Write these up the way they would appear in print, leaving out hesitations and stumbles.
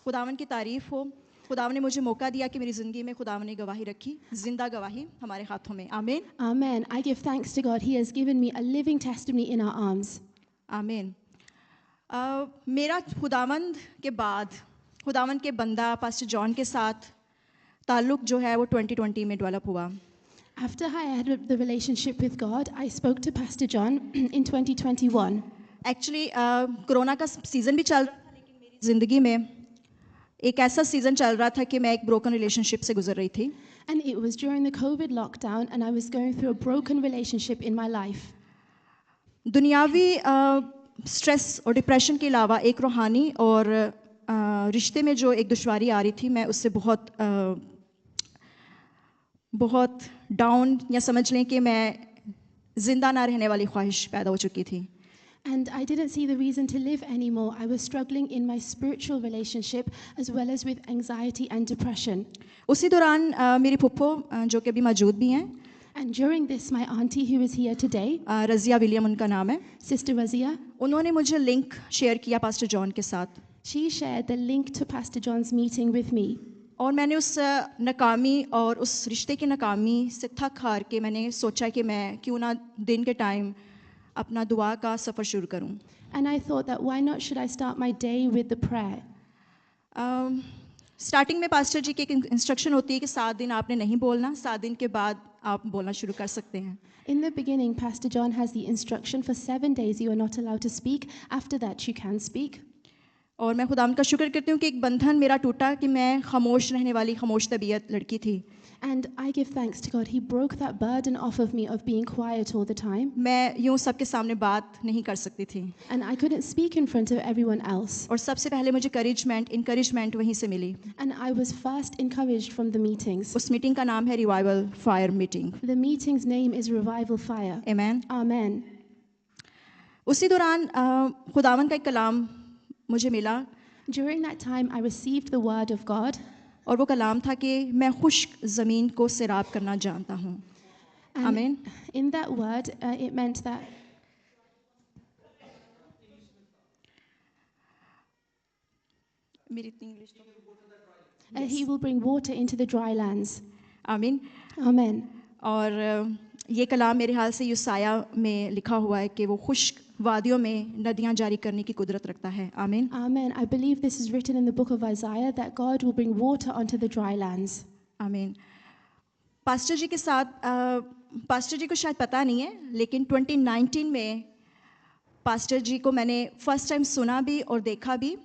खुदावन की तारीफ़ हो। खुदावन ने मुझे मौका दिया कि मेरी ज़िंदगी में खुदावन ने गवाही रखी, ज़िंदा गवाही हमारे हाथों में। आमीन, Amen. I give thanks to God. He has given me a living testimony in our arms. आमीन। मेरा खुदावंद के बाद खुदावंद के बंदा पास्टर जॉन के साथ ताल्लुक़ जो है वो 2020 में डेवलप हुआ। After I had the relationship with God, I spoke to Pastor John in 2021. Actually corona का सीज़न भी चल रहा था, लेकिन मेरी ज़िंदगी में एक ऐसा सीज़न चल रहा था कि मैं एक ब्रोकन रिलेशनशिप से गुजर रही थी। And it was during the COVID lockdown, and I was going through a broken relationship in my life. दुनियावी स्ट्रेस और डिप्रेशन के अलावा एक रूहानी और रिश्ते में जो एक दुश्वारी आ रही थी, मैं उससे बहुत डाउन या समझ लें कि मैं ज़िंदा ना रहने वाली ख्वाहिश पैदा हो चुकी थी। And I didn't see the reason to live anymore. I was struggling in my spiritual relationship as well as with anxiety and depression. उसी दौरान मेरी फुप्पो जो कि अभी मौजूद भी हैं, And during this, my auntie, who is here today, Razia William उनका नाम है, Sister Razia, उन्होंने मुझे लिंक शेयर किया पास्टर जॉन के साथ। she shared the link to Pastor John's meeting with me. और मैंने उस नाकामी और उस रिश्ते की नाकामी से थक हार के मैंने सोचा कि मैं क्यों ना दिन के टाइम अपना दुआ का सफ़र शुरू करूं। And I thought that why not should I start my day with the prayer? Starting में पास्टर जी की एक इंस्ट्रक्शन होती है कि 7 दिन आपने नहीं बोलना, 7 दिन के बाद आप बोलना शुरू कर सकते हैं। In the beginning, Pastor John has the instruction for 7 days you are not allowed to speak. After that, you can speak. और मैं खुदाम का शुक्र करती हूँ कि एक बंधन मेरा टूटा कि मैं खामोश रहने वाली खामोश तबीयत लड़की थी। And I give thanks to God. He broke that burden off of me of being quiet all the time. मैं यूँ सबके सामने बात नहीं कर सकती थी। And I couldn't speak in front of everyone else. और सबसे पहले मुझे इंकरेजमेंट वहीं से मिली। And I was first encouraged from the meetings. उस मीटिंग का नाम है revival fire meeting. The meeting's name is Revival Fire. आमीन। Amen. उसी दौरान खुदावन का एक कलाम मुझे मिला During that time, I received the word of God. और वो कलाम था कि मैं खुश्क ज़मीन को सैराब करना जानता हूँ। आमीन। And in that word, it meant that मेरी इतनी इंग्लिश तो He will bring water into the dry lands. आमीन। Amen. और ये कलाम मेरे हाल से यूसाया में लिखा हुआ है कि वो खुश्क वादियों में नदियाँ जारी करने की कुदरत रखता है। आमीन। Amen. I believe this is written in the book of Isaiah that God will bring water onto the dry lands. आमीन। पास्टर जी के साथ पास्टर जी को शायद पता नहीं है, लेकिन 2019 में पास्टर जी को मैंने फर्स्ट टाइम सुना भी और देखा भी।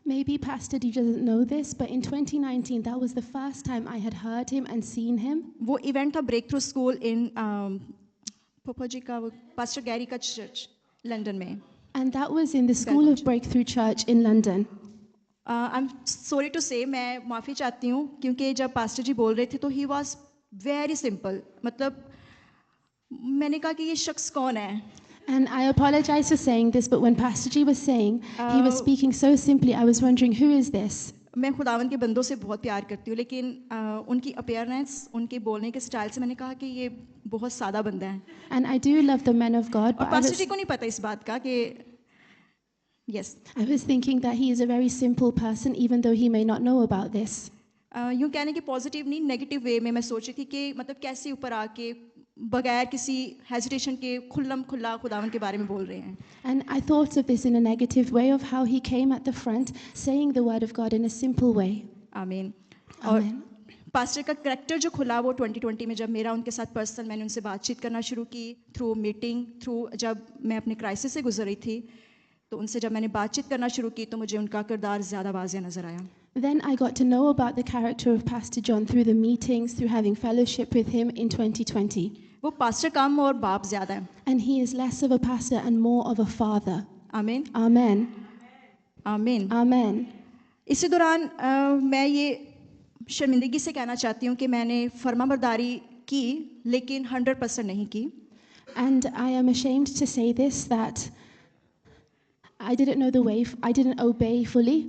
Maybe Pastor D doesn't know this, but in 2019, that was the first time I had heard him and seen him. वो इवेंट था ब्रेक थ्रू स्कूल इन पप्पा जी का पास्टर गैरी का चर्च लंदन में। And that was in the School of Breakthrough Church in London. I am sorry to say, मैं माफ़ी चाहती हूँ क्योंकि जब पास्टर जी बोल रहे थे तो ही वॉज वेरी सिंपल। मतलब मैंने कहा कि ये शख्स कौन है। And I apologize for saying this, but when Pastor G was saying, he was speaking so simply, I was wondering, who is this? मैं खुदावन के बंदों से बहुत प्यार करती हूँ, लेकिन उनकी अपीयरेंस, उनके बोलने के स्टाइल से मैंने कहा कि ये बहुत सादा बंदा है। And I do love the men of God, और but पास्टर जी को नहीं पता इस बात का कि yes I was thinking that he is a very simple person, even though he may not know about this. यूँ कहने के पॉजिटिव नहीं, नेगेटिव वे में मैं सोच रही थी कि मतलब कैसे ऊपर आके बगैर किसी हेजिटेशन के खुल्लम खुल्ला खुदावन के बारे में बोल रहे हैं। And I thought of this in a negative way of how he came at the front, saying the word of God in a simple way. आमीन। और Amen. पास्टर का करैक्टर जो खुला वो 2020 में जब मेरा उनके साथ पर्सनल मैंने उनसे बातचीत करना शुरू की थ्रू मीटिंग, थ्रू जब मैं अपने क्राइसिस से गुजर रही थी तो उनसे जब मैंने बातचीत करना शुरू की तो मुझे उनका किरदार ज़्यादा वाज़ेह नज़र आया। Then I got to know about the character of Pastor John through the meetings, through having fellowship with him in 2020. वो पास्टर कम और बाप ज़्यादा है। And he is less of a pastor and more of a father. आमीन। Amen. आमीन। Amen. इसी दौरान मैं ये शर्मिंदगी से कहना चाहती हूँ कि मैंने फरमाबरदारी की लेकिन 100% नहीं की। And I am ashamed to say this, that I didn't know the way, I didn't obey fully.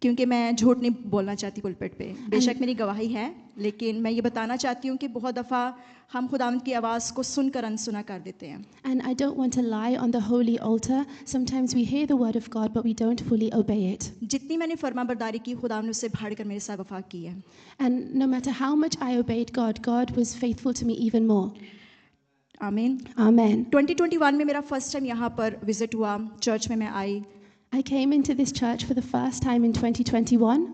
क्योंकि मैं झूठ नहीं बोलना चाहती पुलपिट पे। बेशक मेरी गवाही है, लेकिन मैं ये बताना चाहती हूँ कि बहुत दफ़ा हम खुदावंद की आवाज़ को सुनकर अनसुना कर देते हैं। And I don't want to lie on the holy altar. Sometimes we hear the word of God, but we don't fully obey it. जितनी मैंने फरमाबरदारी की, खुदावंद ने उससे बढ़कर मेरे साथ वफा की है। And no matter how much I obeyed God, God was faithful to me even more. आमीन। Amen. 2021 में मेरा फर्स्ट टाइम यहाँ पर विजिट हुआ, चर्च में मैं आई, I came into this church for the first time in 2021.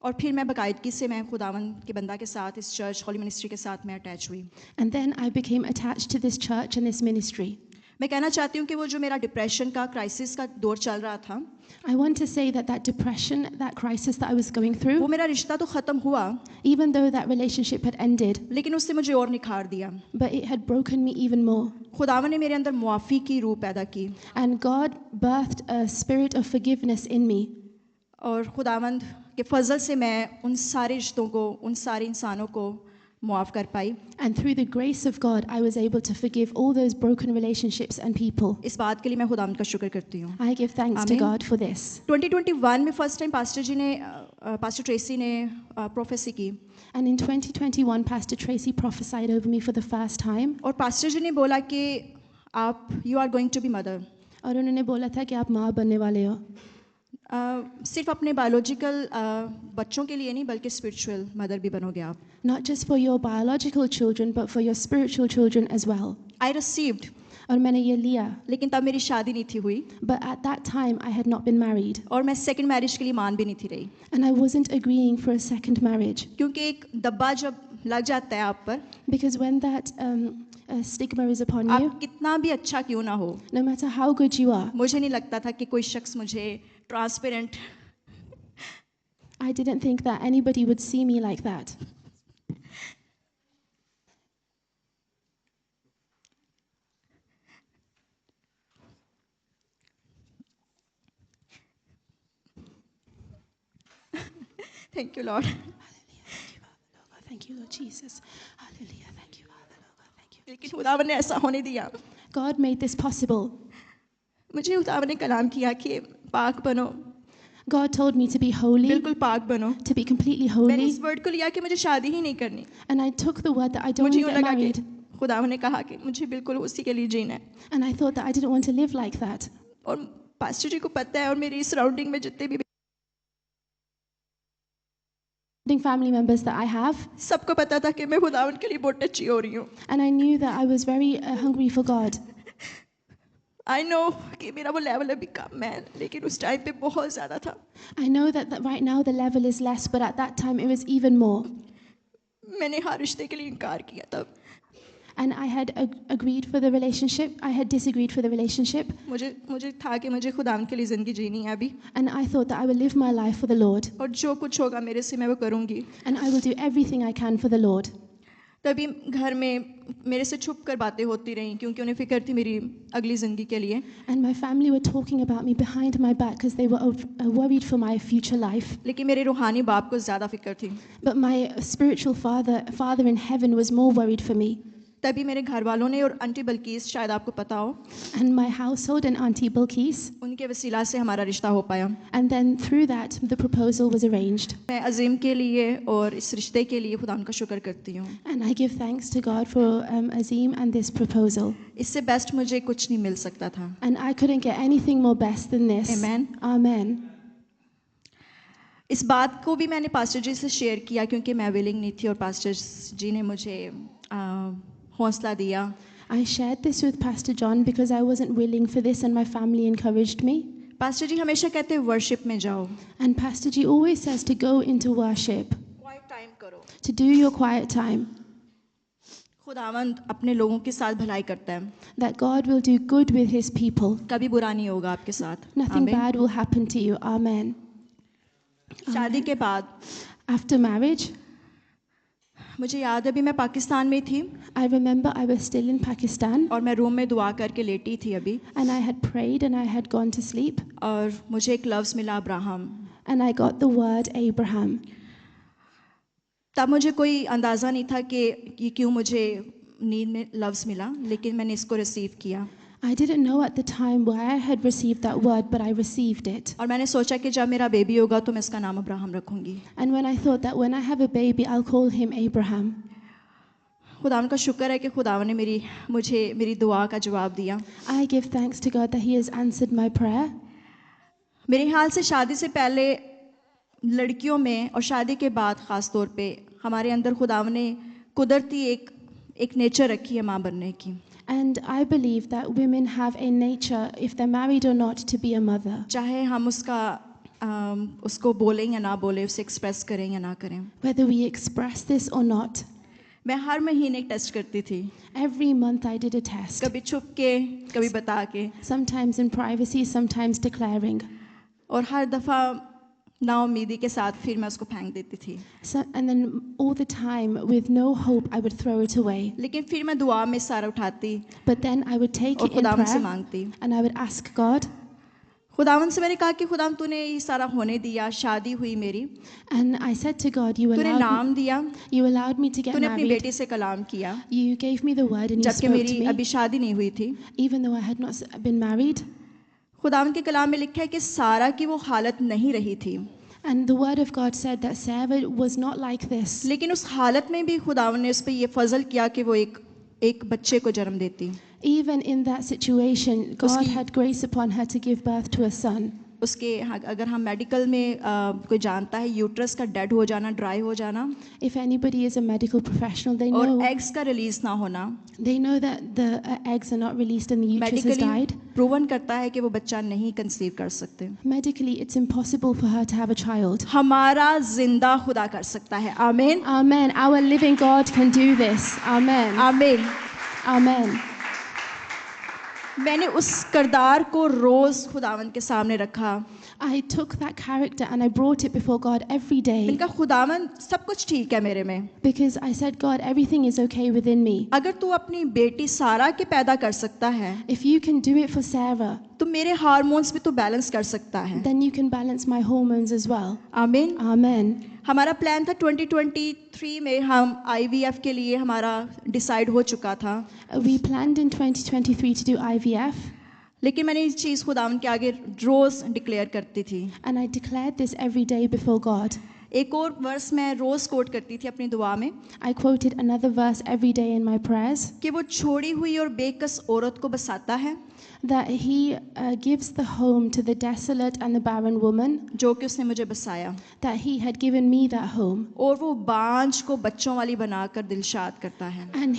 और फिर मैं बाकायदगी से मैं खुदावंद के बंदा के साथ, इस चर्च होली मिनिस्ट्री के साथ मैं अटैच हुई। And then I became attached to this church and this ministry. मैं कहना चाहती हूँ कि वो जो मेरा डिप्रेशन का, क्राइसिस का दौर चल रहा था, I want to say that that depression, that crisis that I was going through, वो मेरा रिश्ता तो ख़त्म हुआ, even though that relationship had ended, लेकिन उससे मुझे और निखार दिया। but it had broken me even more. खुदावंद ने मेरे अंदर मुआफ़ी की रूह पैदा की, And God birthed a spirit of forgiveness in me. और खुदावंद के फजल से मैं उन सारे रिश्तों को, उन सारे इंसानों को मुआफ़ कर पाई। And through the grace of God, I was able to forgive all those broken relationships and people. इस बात के लिए मैं खुदावंद का शुक्र करती हूँ। I give thanks to Amen. God for this. 2021 में फर्स्ट टाइम पास्टर ट्रेसी ने प्रोफेसी की, And in 2021, Pastor Tracy prophesied over me for the first time. और पास्टर जी ने बोला कि आप you are going to be mother. और उन्होंने बोला था कि आप माँ बनने वाले हो। सिर्फ अपने बायोलॉजिकल बच्चों के लिए नहीं, बल्कि स्पिरिचुअल मदर भी बनोगे आप। Not just for your biological children, but for your spiritual children as well. I received, और मैंने ये लिया। लेकिन तब मेरी शादी नहीं थी हुई, But at that time, I had not been married. और मैं सेकंड मैरिज के लिए मान भी नहीं थी रही, And I wasn't agreeing for a second marriage. क्योंकि एक दब्बा जब लग जाता है आप पर, Because when that stigma is upon you, आप कितना भी अच्छा क्यों ना हो, no matter how good you are, मुझे नहीं लगता था कि कोई शख्स मुझे transparent, I didn't think that anybody would see me like that. Thank you Lord. Thank you, Lord Jesus. Hallelujah. Thank you, Father, Lord. Thank you. लेकिन खुदावन ने ऐसा होने दिया। God made this possible. मुझे खुदावन ने कलाम किया कि पाक बनो, God told me to be holy, बिल्कुल पाक बनो। to be completely मैंने holy. इस वर्ड को लिया कि मुझे शादी ही नहीं करनी। And I took the word that I don't मुझे want यूँ to get लगा कि married. खुदावन ने कहा कि मुझे बिल्कुल उसी के लिए जीना है। And I thought that I didn't want to live like that. और पास्टर जी को पता है, और मेरी सराउंडिंग में जितने भी Family members that I have, सबको पता था कि मैं खुदावन के लिए बहुत टची हो रही हूँ। and I knew that I was very hungry for God. I know कि मेरा वो लेवल अभी कम है, लेकिन उस टाइम पे बहुत ज़्यादा था। I know that right now the level is less, but at that time it was even more. मैंने हर रिश्ते के लिए इनकार किया तब। And I had agreed for the relationship. I had disagreed for the relationship. मुझे था कि मुझे खुदावन के लिए ज़िंदगी जीनी है अभी, And I thought that I will live my life for the Lord. और जो कुछ होगा मेरे से मैं वो करूँगी। And I will do everything I can for the Lord. तभी घर में मेरे से छुप कर बातें होती रहीं, क्योंकि उन्हें फिक्र थी मेरी अगली ज़िंदगी के लिए। And my family were talking about me behind my back because they were worried for my future life. लेकिन मेरे रूहानी बाप को ज़्यादा फिक्र थी। But my spiritual father in heaven was more worried for me. तभी मेरे घर वालों ने और आंटी बल्कीस, शायद आपको पता हो, And my household and Auntie Bilkis. उनके वसीला से हमारा रिश्ता हो पाया। And then through that, the proposal was arranged. मैं अजीम के लिए और इस रिश्ते के लिए खुदा उनका शुक्र करती हूँ। And I give thanks to God for Azim and this proposal. इससे बेस्ट मुझे कुछ नहीं मिल सकता था। And I couldn't get anything more best than this. Amen. Amen. इस बात को भी मैंने पास्टर जी से शेयर किया, क्योंकि मैं विलिंग नहीं थी, और पास्टर जी ने मुझे हौसला दिया। I shared this with Pastor John because I wasn't willing for this and my family encouraged me. Pastor ji हमेशा कहते हैं वर्शिप में जाओ, And Pastor G always says to go into worship, quiet time करो। to do your quiet time, खुदावंद अपने लोगों के साथ भलाई करता है, that God will do good with his people. कभी बुरा नहीं होगा आपके साथ। Nothing आमीन। bad will happen to you. Amen. शादी के बाद After marriage, मुझे याद है, अभी मैं पाकिस्तान में थी, I remember I was still in Pakistan और मैं रूम में दुआ करके लेटी थी अभी, and I had prayed and I had gone to sleep और मुझे एक लफ्ज़ मिला, Abraham. and I got the word Abraham. तब मुझे कोई अंदाज़ा नहीं था कि ये क्यों मुझे नींद में लफ्ज़ मिला, लेकिन मैंने इसको रिसीव किया। I didn't know at the time why I had received that word, but I received it. और मैंने सोचा कि जब मेरा बेबी होगा तो मैं इसका नाम अब्राहम रखूंगी. And when I thought that when I have a baby, I'll call him Abraham. खुदावन का शुक्र है कि खुदावन ने मुझे मेरी दुआ का जवाब दिया. I give thanks to God that He has answered my prayer. मेरे ख्याल से शादी से पहले लड़कियों में और शादी के बाद ख़ास तौर पे हमारे अंदर खुदावन ने कुदरती एक नेचर रखी है माँ बनने की. And I believe that women have a nature, if they're married or not, to be a mother. चाहे हम उसको बोलें या ना बोलें, उसे एक्सप्रेस करें या ना करें. Whether we express this or not, मैं हर महीने एक टेस्ट करती थी. every month I did a test. कभी छुप के, कभी बता के, Sometimes in privacy, sometimes declaring. और हर दफ़ा नाउमीदी के साथ फिर मैं उसको फेंक देती थी. So, and then all the time, with no hope, I would throw it away. लेकिन फिर मैं दुआ में सारा उठाती But then I would take और it in खुदावन से prayer मांगती. and I would ask God. खुदावन से मैंने कहा कि खुदावन तूने ये सारा होने दिया, शादी हुई मेरी, And I said to God, तूने नाम दिया, you allowed me to get तूने अपनी married. बेटी से कलाम किया, You gave me the word and you जबकि spoke मेरी to me, अभी शादी नहीं हुई थी. even though I had not been married. खुदावन के कलाम में लिखा है कि सारा की वो हालत नहीं रही थी, And the word of God said that Sarah was not like this. लेकिन उस हालत में भी खुदावन ने उस पर ये फजल किया कि वो एक बच्चे को जन्म देती. Even in that situation, God Uski- had grace upon her to give birth to a son. उसके अगर हम मेडिकल में कोई जानता है यूट्रस का डेड हो जाना, ड्राई हो जाना If anybody is a medical professional, they और know एग्स का रिलीज ना होना that the eggs are not released and the uterus has medically died. Proven करता है कि वो बच्चा नहीं कंसीव कर सकते. Medically, it's impossible for her to have a child. हमारा जिंदा खुदा कर सकता है. आमीन, Amen. Our living God can do this. Amen. आमीन. Amen. मैंने उस किरदार को रोज खुदावन के सामने रखा. I took that character and I brought it before God every day मैंने कहा खुदावन सब कुछ ठीक है मेरे में, because I said, God, everything is okay within me. अगर तू अपनी बेटी सारा के पैदा कर सकता है If you can do it for Sarah, तो मेरे हार्मोन्स भी तू बैलेंस कर सकता है. then you can balance my hormones as well. आमीन. Amen. हमारा प्लान था 2023 में हम IVF के लिए हमारा डिसाइड हो चुका था, We planned in 2023 to do IVF, लेकिन मैंने इस चीज़ खुदावन के आगे रोज़ डिक्लेयर करती थी. and I declared this every day before God. एक और वर्स मैं रोज़ कोट करती थी अपनी दुआ में I quoted another verse every day in my prayers, कि वो छोड़ी हुई और बेकस औरत को बसाता है that He gives the home to the desolate and the barren woman, जो कि उसने मुझे बसाया, that He had given me that home. और वो बांझ को बच्चों वाली बनाकर दिलशाद करता है. And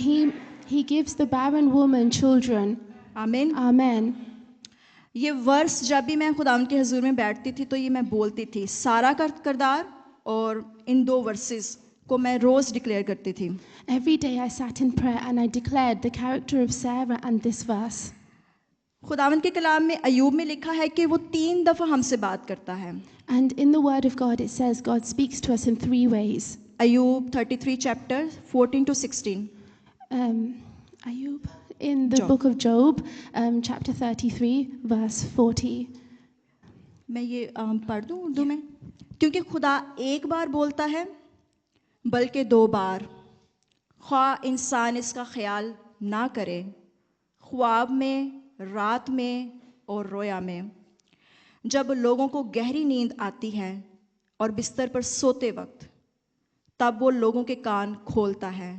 He gives the barren woman children. आमीन. Amen. ये वर्स जब भी मैं खुदावन के हजूर में बैठती थी तो ये मैं बोलती थी, सारा का किरदार और इन दो वर्सेस को मैं रोज़ डिक्लेयर करती थी. Every day I sat in prayer and I declared the character of Sarah and this verse. खुदावन के कलाम में अयूब में लिखा है कि वो 3 दफ़ा हमसे बात करता है. And in the word of God it says God speaks to us in 3 ways. Ayub 33 chapter 14 to 16. Ayub, in the Job. book of Job, chapter 33, verse 40. मैं ये पढ़ दूँ उर्दू में, क्योंकि खुदा एक बार बोलता है बल्कि 2 बार, ख्वाह इंसान इसका ख्याल ना करे, ख्वाब में, रात में और रोया में, जब लोगों को गहरी नींद आती है और बिस्तर पर सोते वक्त, तब वो लोगों के कान खोलता है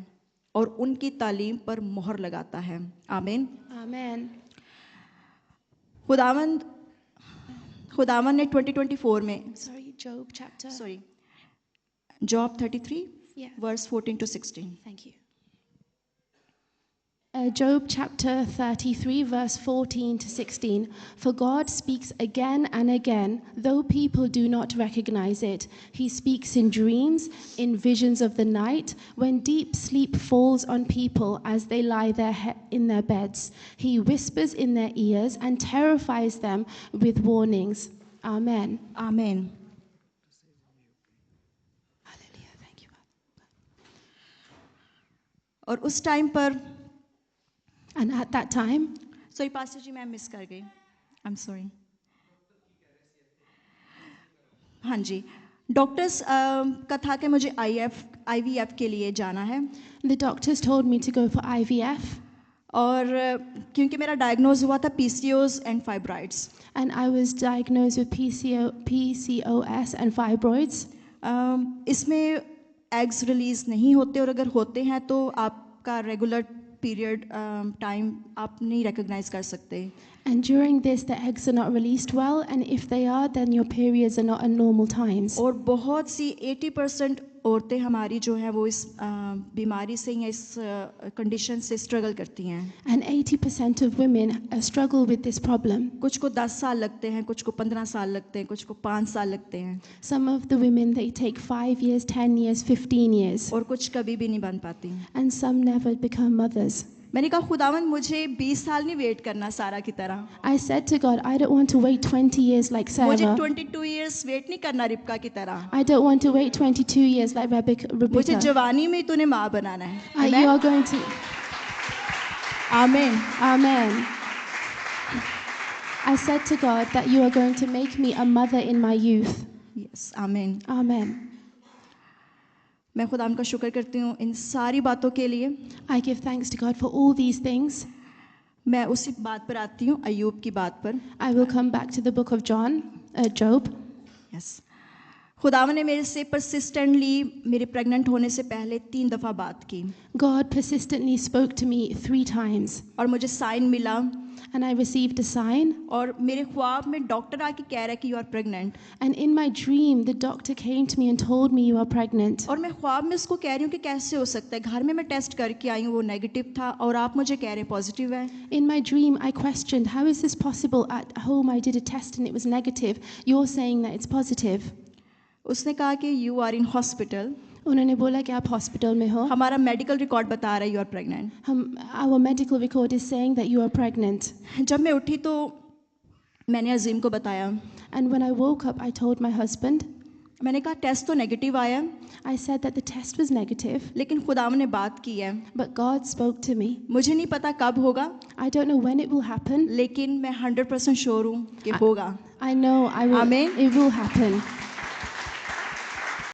और उनकी तालीम पर मोहर लगाता है. आमीन. Amen. खुदावन ने 2024 में Sorry, Job chapter. Job 33 Yeah. Verse 14 to 16. Thank you. Job chapter 33, verse 14 to 16. For God speaks again and again, though people do not recognize it. He speaks in dreams, in visions of the night, when deep sleep falls on people as they lie in their beds. He whispers in their ears and terrifies them with warnings. Amen. आमीन. Hallelujah. Thank you. और उस time पर And at that time, sorry pastor ji मैं miss कर गई, आई am sorry. हाँ जी, doctors का था कि मुझे IVF के लिए जाना है, the doctors told me to go for IVF. और क्योंकि मेरा डायग्नोज हुआ था PCOS and fibroids, and I was diagnosed with PCOS and fibroids. इसमें एग्स रिलीज नहीं होते और अगर होते हैं तो आपका रेगुलर पीरियड टाइम आप नहीं रिकॉग्नाइज कर सकते. And during this, the eggs are not released well, and if they are, then your periods are not at normal times. और बहुत सी 80% औरतें हमारी जो हैं वो इस बीमारी से या इस कंडीशन से स्ट्रगल करती हैं. And 80% of women struggle with this problem. कुछ को 10 साल लगते हैं, कुछ को 15 साल लगते हैं, कुछ को 5 साल लगते हैं Some of the women, they take 5 years, 10 years, 15 years, और कुछ कभी भी नहीं बन पाती. and some never become mothers. मैंने कहा खुदावन मुझे 20 साल नहीं वेट करना सारा की तरह. I said to God, I don't want to wait 20 years like मुझे Sarah. 22 इयर्स वेट नहीं करना रिबका की तरह. I don't want to wait 22 years like मुझे Rebecca. जवानी में ही तूने माँ बनाना है. You are going to, आमीन. Amen. I said to God that you are going to make me a mother in my youth. Yes आमीन. Amen. मैं खुदावन का शुक्र करती हूँ इन सारी बातों के लिए. I give thanks to God for all these things. मैं उसी बात पर आती हूँ, अय्यूब की बात पर. I will come back to the book of Job. Yes. खुदावन ने मेरे से परसिस्टेंटली मेरे प्रेग्नेंट होने से पहले 3 दफ़ा बात की God persistently spoke to me 3 times, और मुझे साइन मिला and I received a sign. और मेरे ख्वाब में डॉक्टर आके कह रहा है कि you are pregnant. And in my dream, the doctor came to me and told me you are pregnant. और मैं ख्वाब में उसको कह रही हूँ कि कैसे हो सकता है, घर में मैं टेस्ट करके आई हूँ वो नेगेटिव था और आप मुझे कह रहे हैं पॉजिटिव है. In my dream, I questioned, how is this possible? At home, I did a test and it was negative. You're saying that it's positive. उसने कहा कि यू आर इन हॉस्पिटल. उन्होंने बोला कि आप हॉस्पिटल में हो. हमारा मेडिकल रिकॉर्ड बता रहा है you are pregnant. Our medical record is saying that you are pregnant. जब मैं उठी तो मैंने अजीम को बताया. And when I woke up, I told my husband. मैंने कहा टेस्ट तो नेगेटिव आया I said that the test was negative, लेकिन खुदावन ने बात की है. but God spoke to me. मुझे नहीं पता कब होगा I don't know when it will happen. लेकिन मैं 100% श्योर हूँ कि होगा. I know I will. Amen. It will happen.